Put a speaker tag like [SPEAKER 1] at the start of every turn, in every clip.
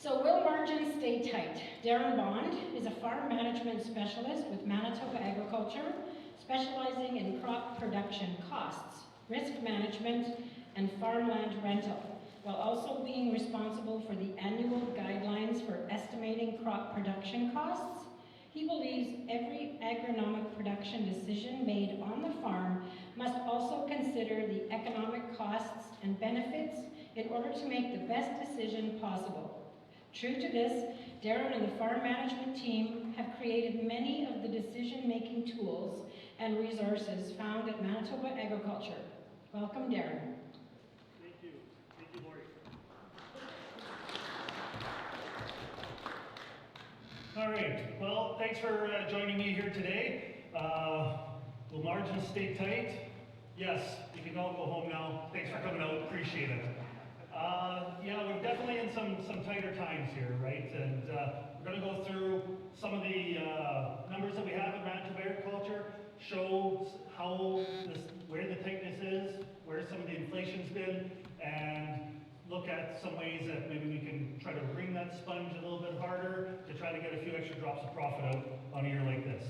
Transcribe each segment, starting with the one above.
[SPEAKER 1] So will margins stay tight? Darren Bond is a farm management specialist with Manitoba Agriculture, specializing in crop production costs, risk management, and farmland rental, while also being responsible for the annual guidelines for estimating crop production costs. He believes every agronomic production decision made on the farm must also consider the economic costs and benefits in order to make the best decision possible. True to this, Darren and the farm management team have created many of the decision-making tools and resources found at Manitoba Agriculture. Welcome, Darren.
[SPEAKER 2] Thank you. Thank you, Lori. All right. Well, thanks for joining me here today. Will margins stay tight? Yes. You can all go home now. Thanks for coming out. Appreciate it. Yeah, we're definitely in some tighter times here, right? And we're going to go through some of the numbers that we have in Manitoba Agriculture, show how where the tightness is, where some of the inflation's been, and look at some ways that maybe we can try to wring that sponge a little bit harder to try to get a few extra drops of profit out on a year like this.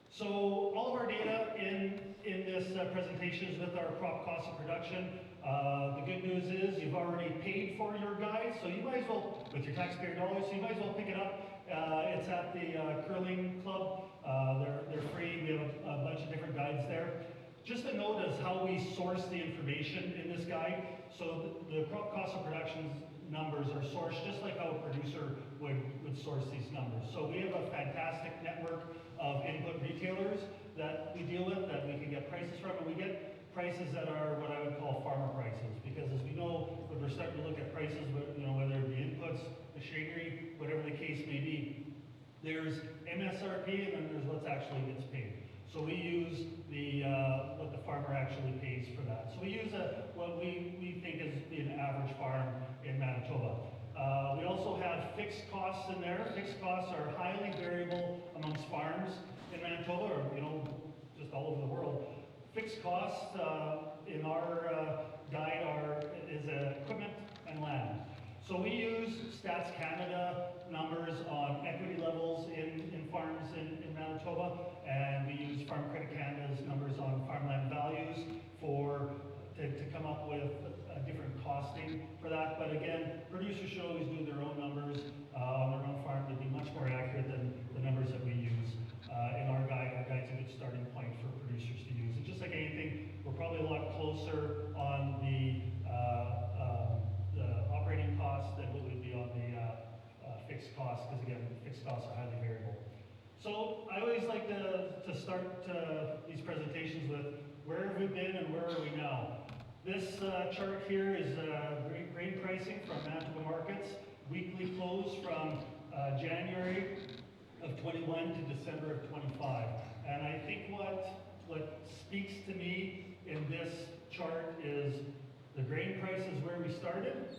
[SPEAKER 2] So all of our data in this presentation is with our crop cost of production. The good news is you've already paid for your guides, so you might as well, with your taxpayer dollars, so you might as well pick it up. It's at the Curling Club. They're free. We have a bunch of different guides there. Just a note is how we source the information in this guide. So the crop cost of production numbers are sourced just like how a producer would source these numbers. So we have a fantastic network of input retailers that we deal with, that we can get prices from, and we get prices that are what I would call farmer prices, because as we know, when we're starting to look at prices, whether it be inputs, machinery, whatever the case may be, there's MSRP and then there's what's actually gets paid. So we use the what the farmer actually pays for that. So we use what we think is an average farm in Manitoba. We also have fixed costs in there. Fixed costs are highly variable amongst farms in Manitoba, or just all over the world. Fixed costs in our guide is equipment and land. So we use Stats Canada numbers on equity levels in farms in Manitoba, and we use Farm Credit Canada's numbers on farmland values to come up with a different costing for that. But again, producers should always do their own numbers on their own farm to be much more accurate than the numbers that we use in our guide. Our guide's a good starting point for producers to use. And just like anything, we're probably a lot closer on the operating costs than what would be on the fixed costs, because again, fixed costs are highly variable. So I always like to start these presentations with where have we been and where are we now. This chart here is grain pricing from Manitoba markets, weekly close from January of 21 to December of 25. And I think what speaks to me in this chart is the grain price is where we started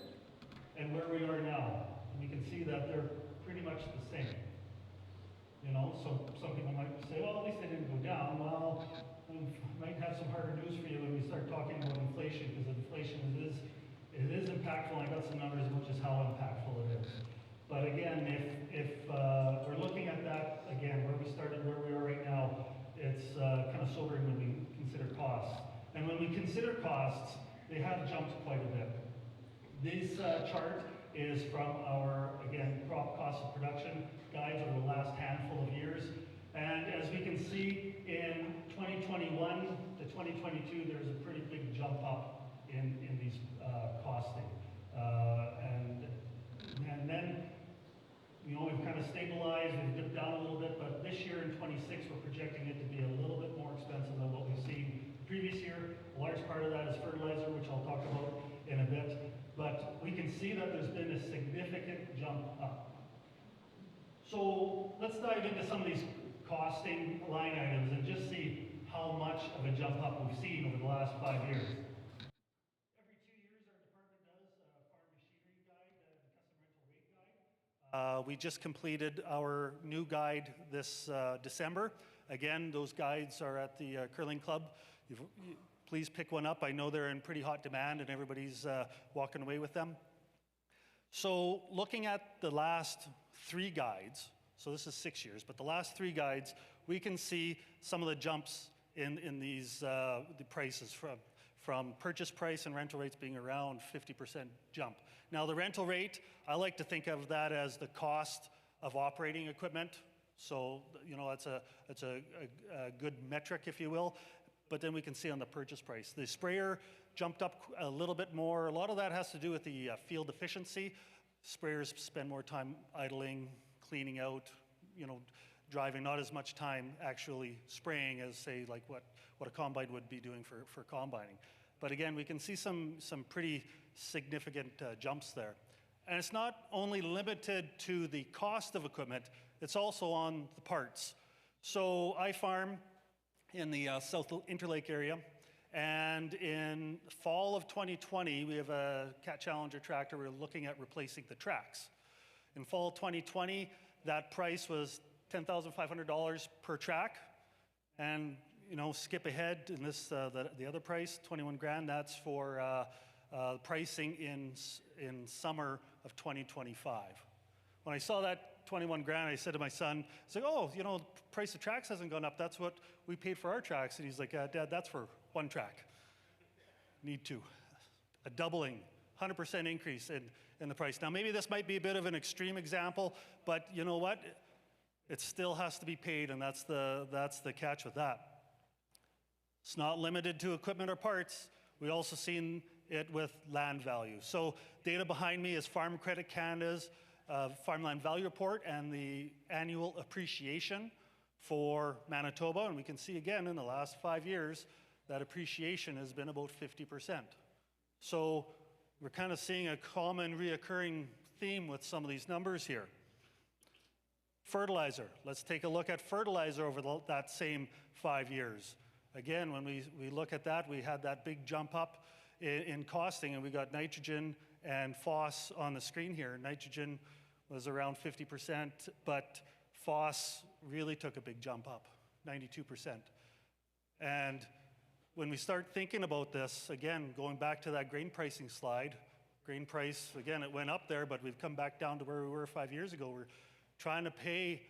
[SPEAKER 2] and where we are now. And you can see that they're pretty much the same. So some people might say, well, at least they didn't go down. Well, we might have some harder news for you when we start talking about inflation, because inflation is impactful. I got some numbers which is how impactful it is. But again, if we're looking at that, again, where we started, where we are right now, it's kind of sobering when we consider costs. And when we consider costs, they have jumped quite a bit. This chart is from our, again, crop cost of production guides over the last handful of years. And as we can see, in 2021 to 2022, there's a pretty big jump up in these costing. And then, we've kind of stabilized, we've dipped down a little bit, but this year in 26, we're projecting it to be a little bit more expensive than what we've seen the previous year. A large part of that is fertilizer, which I'll talk about in a bit. But we can see that there's been a significant jump up. So let's dive into some of these costing line items and just see how much of a jump up we've seen over the last 5 years. Every 2 years, our department does a farm machinery guide and custom rental rate guide. We just completed our new guide this December. Again, those guides are at the Curling Club. Please pick one up. I know they're in pretty hot demand and everybody's walking away with them.
[SPEAKER 3] So looking at the last 3 guides, so this is 6 years, but the last 3 guides, we can see some of the jumps in these the prices from purchase price and rental rates being around 50% jump. Now the rental rate, I like to think of that as the cost of operating equipment. So, you know, it's a good metric, if you will. But then we can see on the purchase price. The sprayer jumped up a little bit more. A lot of that has to do with the field efficiency. Sprayers spend more time idling, cleaning out, you know, driving, not as much time actually spraying as, say, like what a combine would be doing for combining. But again, we can see some pretty significant jumps there. And it's not only limited to the cost of equipment, it's also on the parts. So I farm in the South Interlake area, and in fall of 2020, we have a Cat Challenger tractor. We're looking at replacing the tracks. In fall 2020, that price was $10,500 per track, and you know, skip ahead in this the other price, 21 grand. That's for pricing in summer of 2025. When I saw that 21 grand, I said to my son, I was like, oh, you know, the price of tracks hasn't gone up. That's what we paid for our tracks. And he's like, Dad, that's for 1 track. Need 2. A doubling, 100% increase in the price. Now, maybe this might be a bit of an extreme example, but you know what? It still has to be paid, and that's the catch with that. It's not limited to equipment or parts. We also seen it with land value. So data behind me is Farm Credit Canada's Farmland Value Report and the annual appreciation for Manitoba. And we can see again in the last 5 years that appreciation has been about 50%. So we're kind of seeing a common reoccurring theme with some of these numbers here. Fertilizer. Let's take a look at fertilizer over that same 5 years. Again, when we look at that, we had that big jump up in costing, and we got nitrogen and phos on the screen here. Nitrogen was around 50%, but phos really took a big jump up, 92%. And when we start thinking about this, again, going back to that grain pricing slide, grain price, again, it went up there, but we've come back down to where we were 5 years ago. We're trying to pay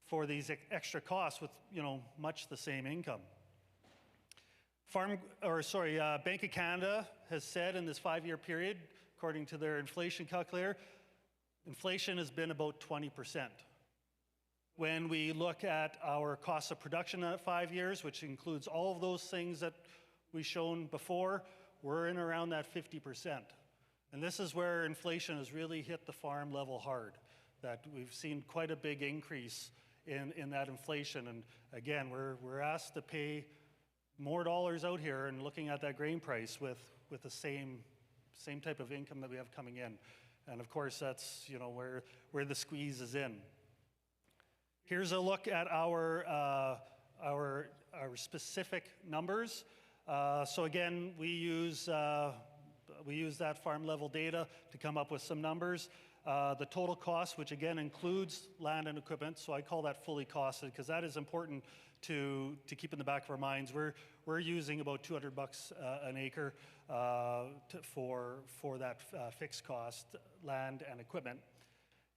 [SPEAKER 3] for these extra costs with, you know, much the same income. Bank of Canada has said in this 5-year period, according to their inflation calculator, inflation has been about 20%. When we look at our cost of production at 5 years, which includes all of those things that we've shown before, we're in around that 50%. And this is where inflation has really hit the farm level hard, that we've seen quite a big increase in that inflation. And again, we're asked to pay more dollars out here and looking at that grain price with the same type of income that we have coming in. And of course, that's, you know, where the squeeze is in. Here's a look at our specific numbers. So again, we use that farm level data to come up with some numbers. The total cost, which again includes land and equipment, so I call that fully costed because that is important to keep in the back of our minds. We're using about $200 an acre for that fixed cost, land and equipment.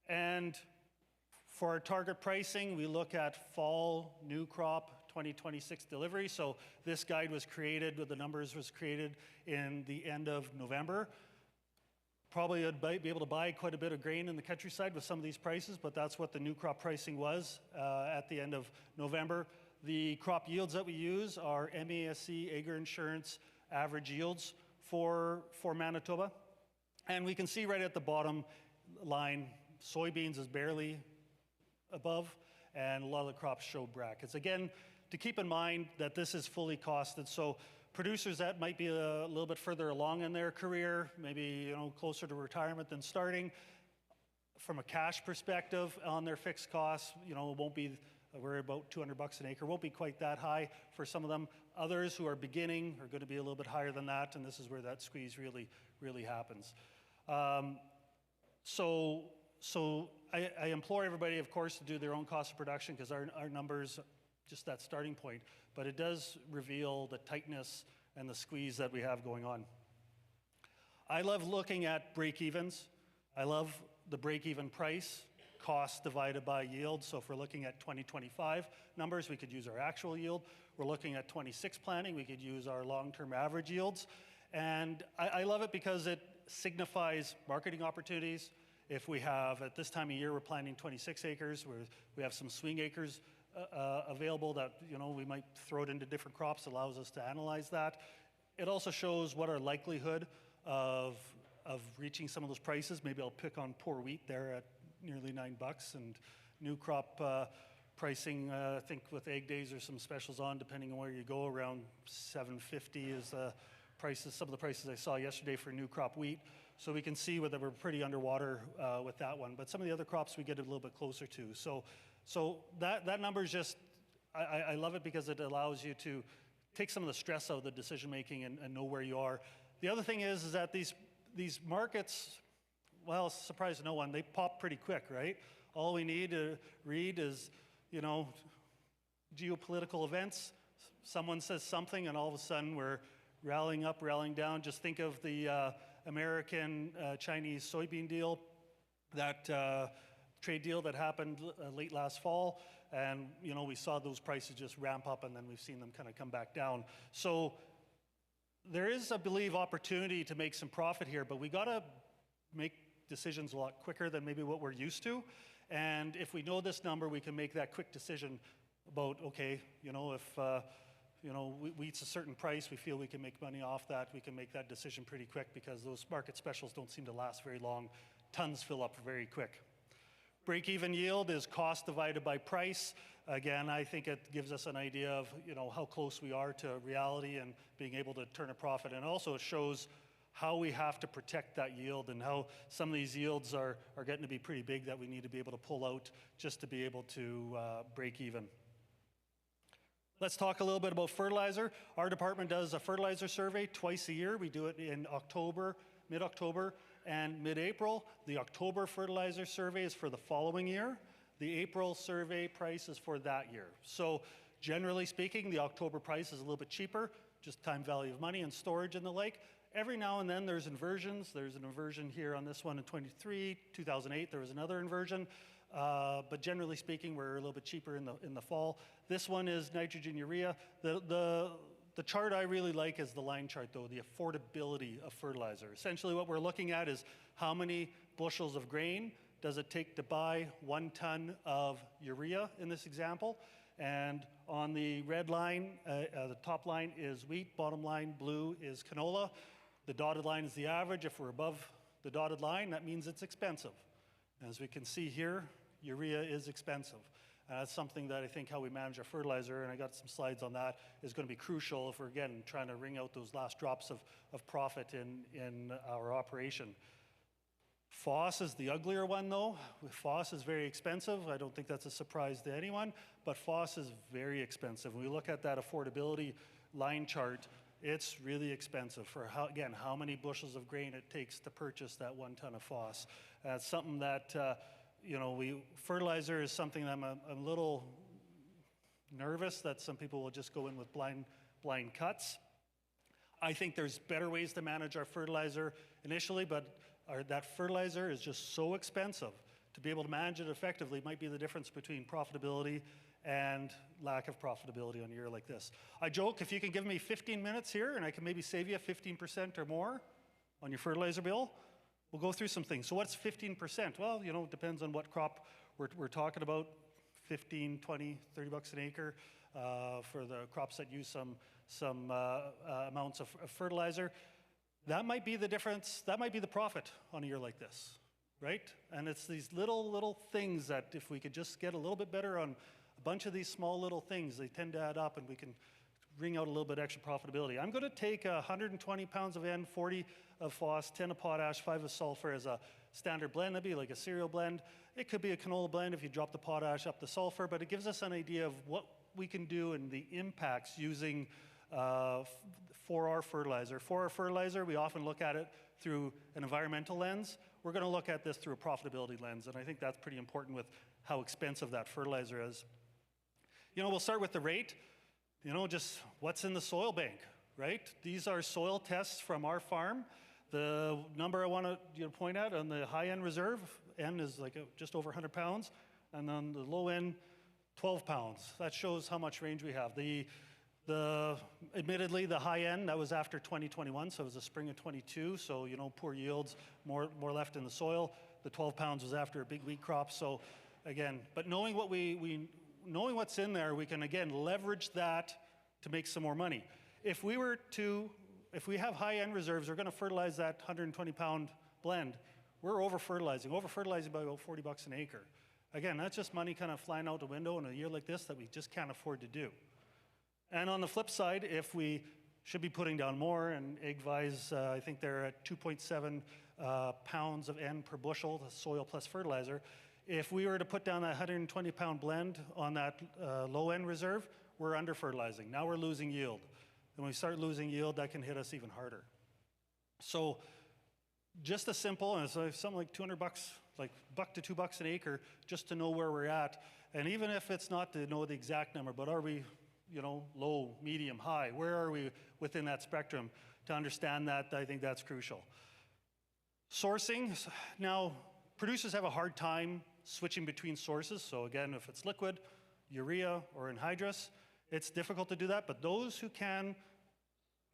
[SPEAKER 3] And for our target pricing, we look at fall new crop 2026 delivery. So this guide was created, the numbers was created in the end of November. Probably would be able to buy quite a bit of grain in the countryside with some of these prices, but that's what the new crop pricing was at the end of November. The crop yields that we use are MASC, Acre Insurance, average yields for Manitoba. And we can see right at the bottom line, soybeans is barely above, and a lot of the crops show brackets. Again, to keep in mind that this is fully costed, so producers that might be a little bit further along in their career, maybe, you know, closer to retirement than starting, from a cash perspective on their fixed costs, you know, it won't be, we're about $200 an acre, won't be quite that high for some of them. Others who are beginning are going to be a little bit higher than that, and this is where that squeeze really happens. So I implore everybody, of course, to do their own cost of production because our numbers, just that starting point, but it does reveal the tightness and the squeeze that we have going on. I love looking at break-evens. I love the break-even price, cost divided by yield. So if we're looking at 2025 numbers, we could use our actual yield. We're looking at 26 planning, we could use our long-term average yields. And I love it because it signifies marketing opportunities. If we have, at this time of year, we're planting 26 acres, we have some swing acres available that, you know, we might throw it into different crops, allows us to analyze that. It also shows what our likelihood of reaching some of those prices. Maybe I'll pick on poor wheat there at nearly $9, and new crop pricing, I think with Ag Days there's some specials on depending on where you go, around $7.50 is prices, some of the prices I saw yesterday for new crop wheat. So we can see whether we're pretty underwater with that one. But some of the other crops we get a little bit closer to. So that number is just, I love it because it allows you to take some of the stress out of the decision making and know where you are. The other thing is that these markets, well, surprise no one, they pop pretty quick, right? All we need to read is, you know, geopolitical events. Someone says something and all of a sudden we're rallying up, rallying down. Just think of the American-Chinese soybean deal, that trade deal that happened late last fall. And, you know, we saw those prices just ramp up and then we've seen them kind of come back down. So there is, I believe, opportunity to make some profit here, but we got to make decisions a lot quicker than maybe what we're used to. And if we know this number, we can make that quick decision about, okay, you know, if you know, wheat's a certain price, we feel we can make money off that, we can make that decision pretty quick because those market specials don't seem to last very long. Tons fill up very quick. Break-even yield is cost divided by price. Again, I think it gives us an idea of, you know, how close we are to reality and being able to turn a profit. And also it shows how we have to protect that yield and how some of these yields are getting to be pretty big that we need to be able to pull out just to be able to break even. Let's talk a little bit about fertilizer. Our department does a fertilizer survey twice a year. We do it in October, mid-October, and mid-April. The October fertilizer survey is for the following year. The April survey price is for that year. So generally speaking, the October price is a little bit cheaper, just time value of money and storage and the like. Every now and then there's inversions. There's an inversion here on this one in 23, 2008 there was another inversion. But generally speaking, we're a little bit cheaper in the fall. This one is nitrogen urea. The chart I really like is the line chart though, the affordability of fertilizer. Essentially what we're looking at is how many bushels of grain does it take to buy 1 ton of urea in this example. And on the red line, the top line is wheat, bottom line blue is canola. The dotted line is the average. If we're above the dotted line, that means it's expensive. As we can see here, urea is expensive. That's something that I think how we manage our fertilizer, and I got some slides on that, is going to be crucial if we're, again, trying to wring out those last drops of profit in our operation. Phos is the uglier one though. Phos is very expensive. I don't think that's a surprise to anyone, but phos is very expensive. When we look at that affordability line chart, it's really expensive for, how many bushels of grain it takes to purchase that 1 ton of phos. That's something that, you know, fertilizer is something that I'm a little nervous that some people will just go in with blind cuts. I think there's better ways to manage our fertilizer initially, but that fertilizer is just so expensive. To be able to manage it effectively might be the difference between profitability and lack of profitability on a year like this. I joke, if you can give me 15 minutes here and I can maybe save you 15% or more on your fertilizer bill, we'll go through some things. So what's 15%? Well, you know, it depends on what crop we're talking about. 15, 20, 30 bucks an acre for the crops that use some amounts of fertilizer. That might be the difference, that might be the profit on a year like this, right? And it's these little things that if we could just get a little bit better on a bunch of these small little things, they tend to add up and we can wring out a little bit extra profitability. I'm gonna take 120 pounds of N, 40 of phos, 10 of potash, 5 of sulfur as a standard blend. That'd be like a cereal blend. It could be a canola blend if you drop the potash up the sulfur, but it gives us an idea of what we can do and the impacts using for our fertilizer. For our fertilizer, we often look at it through an environmental lens. We're gonna look at this through a profitability lens, and I think that's pretty important with how expensive that fertilizer is. You know, we'll start with the rate. You know, just what's in the soil bank, right? These are soil tests from our farm. The number I want to point at on the high end reserve, N is like just over 100 pounds, and on the low end, 12 pounds. That shows how much range we have. Admittedly, the high end, that was after 2021, so it was the spring of 22, so poor yields, more left in the soil. The 12 pounds was after a big wheat crop, so again, but knowing what knowing what's in there, we can again leverage that to make some more money. If we have high end reserves, we're going to fertilize that 120 pound blend. We're over fertilizing by about 40 bucks an acre. Again, that's just money kind of flying out the window in a year like this that we just can't afford to do. And on the flip side, if we should be putting down more, and AgVise, I think they're at 2.7 pounds of N per bushel, the soil plus fertilizer. If we were to put down that 120 pound blend on that low end reserve, we're under fertilizing. Now we're losing yield. And when we start losing yield, that can hit us even harder. So just a simple, and it's like something like 200 bucks, like $1 to $2 an acre, just to know where we're at. And even if it's not to know the exact number, but are we, low, medium, high? Where are we within that spectrum? To understand that, I think that's crucial. Sourcing. Now, producers have a hard time switching between sources. So again, if it's liquid, urea, or anhydrous, it's difficult to do that. But those who can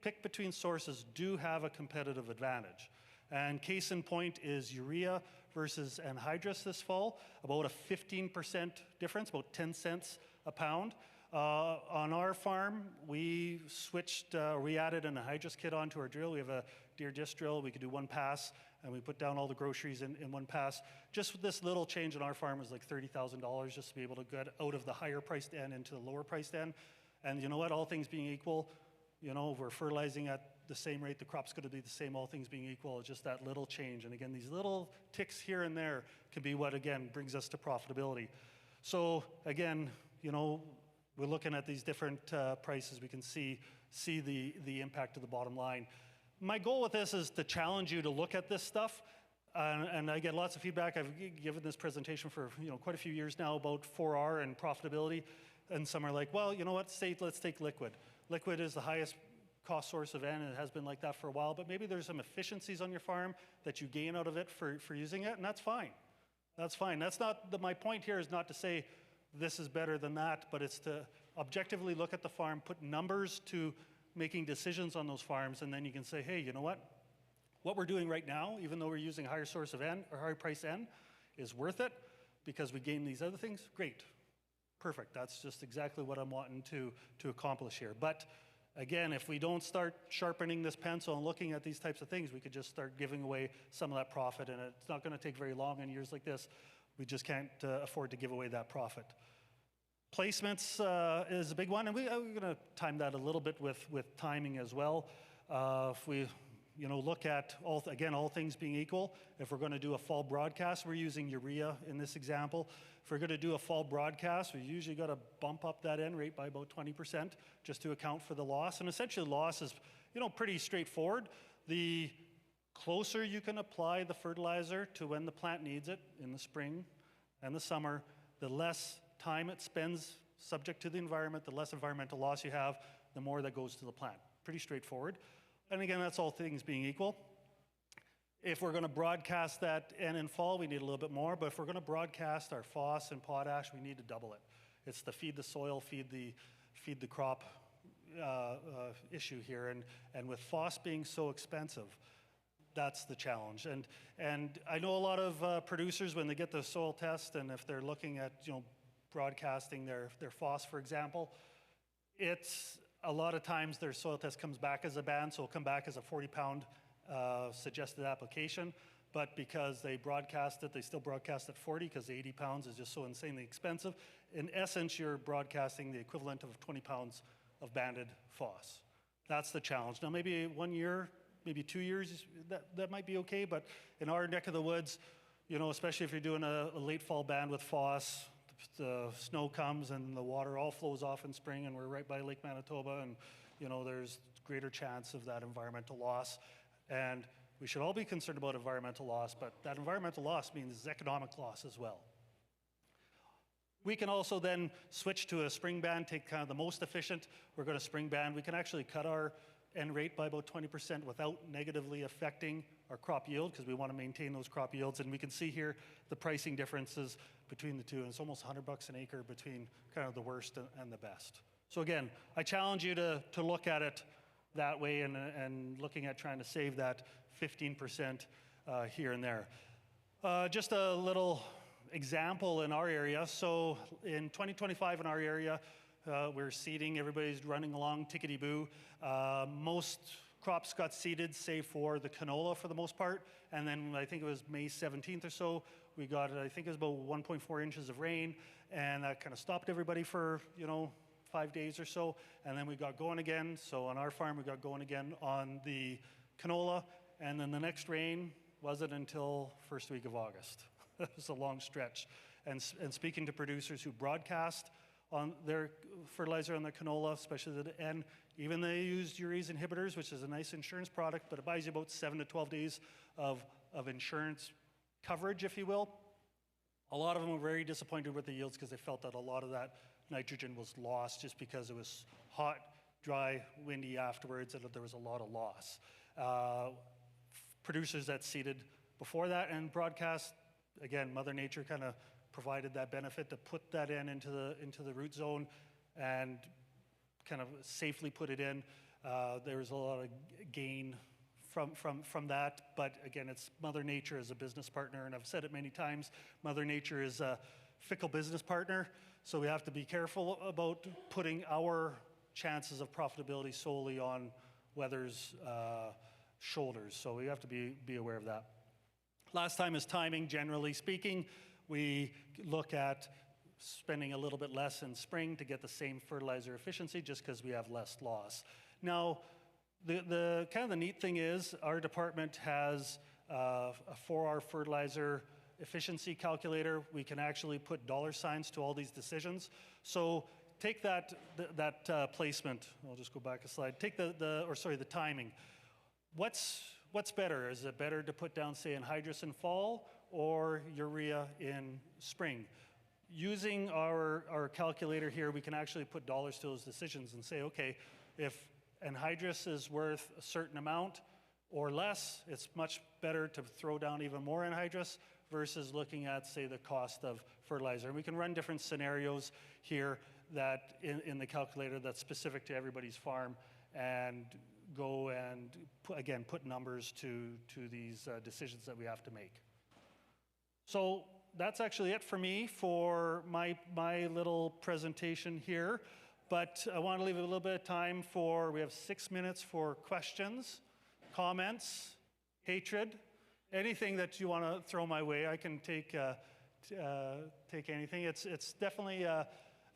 [SPEAKER 3] pick between sources do have a competitive advantage. And case in point is urea versus anhydrous this fall, about a 15% difference, about 10 cents a pound. On our farm, we switched, we added an anhydrous kit onto our drill. We have a Deer disc drill. We could do one pass, and we put down all the groceries in one pass. Just this little change on our farm was like $30,000 just to be able to get out of the higher priced end into the lower priced end. And you know what, all things being equal, we're fertilizing at the same rate, the crop's going to be the same, all things being equal. It's just that little change. And again, these little ticks here and there can be what, again, brings us to profitability. So again, we're looking at these different prices. We can see the impact of the bottom line. My goal with this is to challenge you to look at this stuff. And I get lots of feedback. I've given this presentation for quite a few years now about 4R and profitability. And some are like, well, you know what, let's take liquid. Liquid is the highest cost source of N, and it has been like that for a while, but maybe there's some efficiencies on your farm that you gain out of it for using it, and that's fine. That's fine. That's not, my point here is not to say this is better than that, but it's to objectively look at the farm, put numbers to making decisions on those farms, and then you can say, hey, you know what we're doing right now, even though we're using a higher source of N, or higher price N, is worth it because we gain these other things. Great. Perfect. That's just exactly what I'm wanting to accomplish here. But again, if we don't start sharpening this pencil and looking at these types of things, we could just start giving away some of that profit, and it's not going to take very long in years like this. We just can't afford to give away that profit. Placements is a big one, and we're going to time that a little bit with timing as well. If we look at, all things being equal, if we're going to do a fall broadcast, we're using urea in this example. If we're going to do a fall broadcast, we usually got to bump up that N rate by about 20% just to account for the loss. And essentially loss is, pretty straightforward. The closer you can apply the fertilizer to when the plant needs it in the spring and the summer, the less time it spends subject to the environment, the less environmental loss you have, the more that goes to the plant. Pretty straightforward. And again, that's all things being equal. If we're going to broadcast that N in fall, we need a little bit more. But if we're going to broadcast our phos and potash, we need to double it. It's the feed the soil, feed the crop issue here. And with phos being so expensive, that's the challenge. And I know a lot of producers, when they get the soil test, and if they're looking at broadcasting their phos, for example, it's a lot of times their soil test comes back as a ban, so it'll come back as a 40-pound suggested application. But because they broadcast it, they still broadcast at 40 because 80 pounds is just so insanely expensive. In essence, you're broadcasting the equivalent of 20 pounds of banded phos. That's the challenge. Now, maybe 1 year, maybe 2 years, that might be okay. But in our neck of the woods, especially if you're doing a late fall ban with phos, the snow comes and the water all flows off in spring, and we're right by Lake Manitoba, and there's greater chance of that environmental loss. And we should all be concerned about environmental loss, but that environmental loss means economic loss as well. We can also then switch to a spring ban, take kind of the most efficient. We're going to spring ban. We can actually cut our N rate by about 20% without negatively affecting crop yield because we want to maintain those crop yields. And we can see here the pricing differences between the two, and it's almost $100 an acre between kind of the worst and the best. So again, I challenge you to look at it that way and looking at trying to save that 15% here and there. Just a little example in our area. So in 2025 in our area, we're seeding, everybody's running along tickety-boo. Most crops got seeded, save for the canola for the most part. And then I think it was May 17th or so, we got, I think it was about 1.4 inches of rain, and that kind of stopped everybody for, 5 days or so. And then we got going again. So on our farm, we got going again on the canola. And then the next rain wasn't until first week of August. It was a long stretch. And speaking to producers who broadcast on their fertilizer on their canola, especially and even they used urease inhibitors, which is a nice insurance product, but it buys you about 7 to 12 days of insurance coverage, if you will. A lot of them were very disappointed with the yields because they felt that a lot of that nitrogen was lost just because it was hot, dry, windy afterwards, and that there was a lot of loss. Producers that seeded before that and broadcast, again, Mother Nature kind of provided that benefit to put that into the root zone and kind of safely put it in. There was a lot of gain from that, but again, it's Mother Nature as a business partner, and I've said it many times, Mother Nature is a fickle business partner, so we have to be careful about putting our chances of profitability solely on weather's shoulders, so we have to be aware of that. Last time is timing, generally speaking. We look at spending a little bit less in spring to get the same fertilizer efficiency just because we have less loss. Now, the kind of the neat thing is our department has a 4R fertilizer efficiency calculator. We can actually put dollar signs to all these decisions. So take that placement. I'll just go back a slide. Take the timing. What's better? Is it better to put down, say, anhydrous in fall or urea in spring? Using our calculator here, we can actually put dollars to those decisions and say, okay, if anhydrous is worth a certain amount or less, it's much better to throw down even more anhydrous versus looking at, say, the cost of fertilizer. And we can run different scenarios here that in the calculator that's specific to everybody's farm and go and, again, put numbers to these decisions that we have to make. So that's actually it for me for my little presentation here. But I want to leave a little bit of time we have 6 minutes for questions, comments, hatred, anything that you want to throw my way. I can take anything. It's definitely a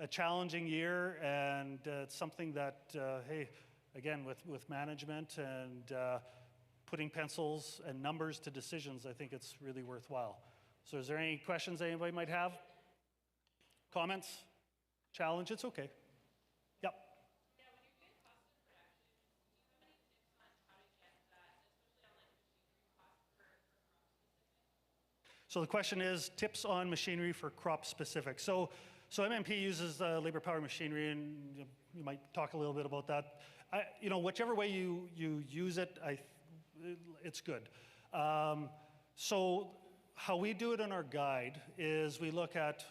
[SPEAKER 3] challenging year, and it's something that, hey, again, with management and putting pencils and numbers to decisions, I think it's really worthwhile. So is there any questions anybody might have? Comments? Challenge? It's okay. Yep.
[SPEAKER 4] Yeah, when you're doing cost of production, do you have any tips on how to get that, especially on like machinery costs for crop specific?
[SPEAKER 3] So the question is tips on machinery for crop specific. So MMP uses labor power machinery, and you might talk a little bit about that. Whichever way you use it, it's good. So how we do it in our guide is we look at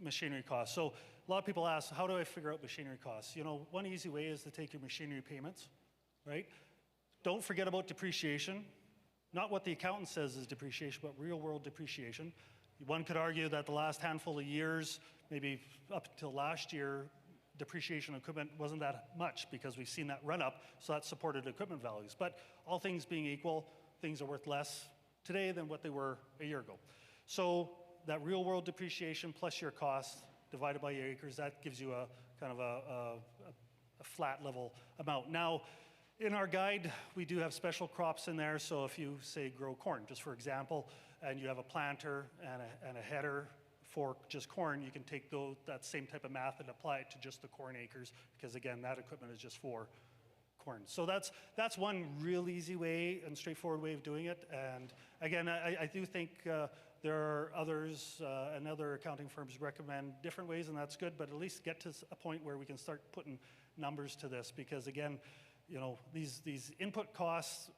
[SPEAKER 3] machinery costs. So a lot of people ask, how do I figure out machinery costs? One easy way is to take your machinery payments, right? Don't forget about depreciation. Not what the accountant says is depreciation, but real world depreciation. One could argue that the last handful of years, maybe up until last year, depreciation of equipment wasn't that much because we've seen that run up, so that supported equipment values. But all things being equal, things are worth less today than what they were a year ago. So that real world depreciation plus your costs divided by your acres, that gives you a kind of a flat level amount. Now, in our guide, we do have special crops in there. So if you, say, grow corn, just for example, and you have a planter and a header for just corn, you can take that same type of math and apply it to just the corn acres, because again, that equipment is just for corn. So that's one real easy way and straightforward way of doing it. And again, I do think there are others and other accounting firms recommend different ways, and that's good, but at least get to a point where we can start putting numbers to this, because again, these input costs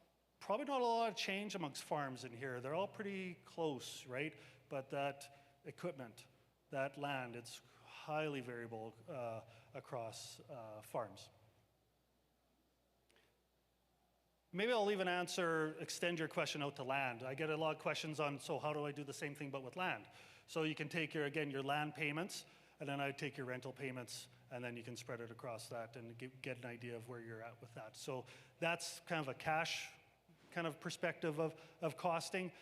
[SPEAKER 3] probably not a lot of change amongst farms in here. They're all pretty close, right? But that equipment, that land, it's highly variable across farms. Maybe I'll even extend your question out to land. I get a lot of questions on, so how do I do the same thing but with land? So you can take your land payments, and then I take your rental payments, and then you can spread it across that and get an idea of where you're at with that. So that's kind of a cash kind of perspective of costing.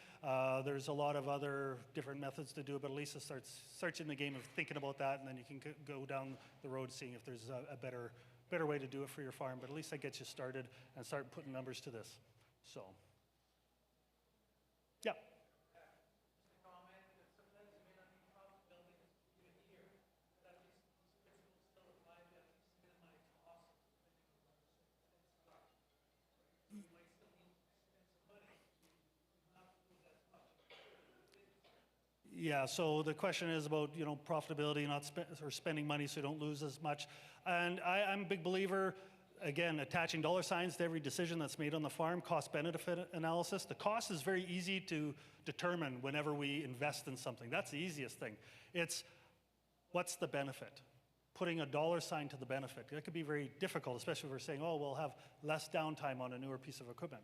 [SPEAKER 3] There's a lot of other different methods to do it, but at least it starts in the game of thinking about that, and then you can go down the road seeing if there's a better way to do it for your farm, but at least that gets you started and start putting numbers to this. So, yeah. Yeah, so the question is about, you know, profitability, or spending money so you don't lose as much. And I'm a big believer, again, attaching dollar signs to every decision that's made on the farm, cost-benefit analysis. The cost is very easy to determine whenever we invest in something. That's the easiest thing. It's what's the benefit? Putting a dollar sign to the benefit. That could be very difficult, especially if we're saying, oh, we'll have less downtime on a newer piece of equipment.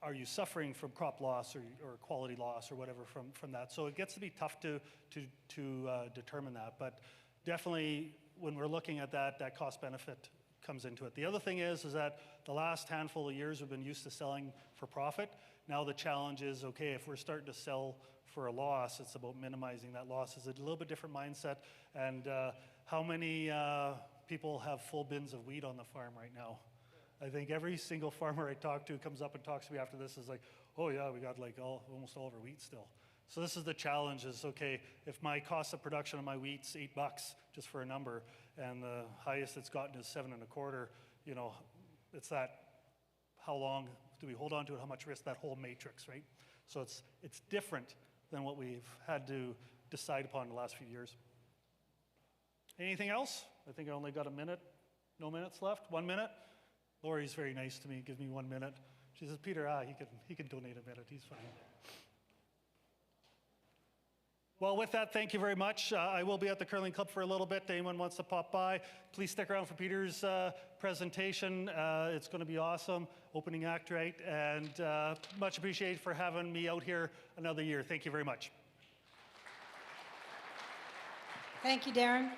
[SPEAKER 3] Are you suffering from crop loss or quality loss or whatever from that? So it gets to be tough to determine that. But definitely, when we're looking at that cost benefit comes into it. The other thing is that the last handful of years we've been used to selling for profit. Now the challenge is, okay, if we're starting to sell for a loss, it's about minimizing that loss. It's a little bit different mindset. And how many people have full bins of wheat on the farm right now? I think every single farmer I talk to comes up and talks to me after this is like, oh yeah, we got like almost all of our wheat still. So this is the challenge is, okay, if my cost of production of my wheat's $8, just for a number, and the highest it's gotten is 7.25, you know, it's that, how long do we hold on to it, how much risk, that whole matrix, right? So it's different than what we've had to decide upon in the last few years. Anything else? I think I only got a minute, no minutes left, 1 minute. Lori's very nice to me, gives me 1 minute. She says, Peter, he can donate a minute, he's fine. Well, with that, thank you very much. I will be at the Curling Club for a little bit. Anyone wants to pop by, please stick around for Peter's presentation. It's going to be awesome, opening act, right? And much appreciated for having me out here another year. Thank you very much.
[SPEAKER 1] Thank you, Darren.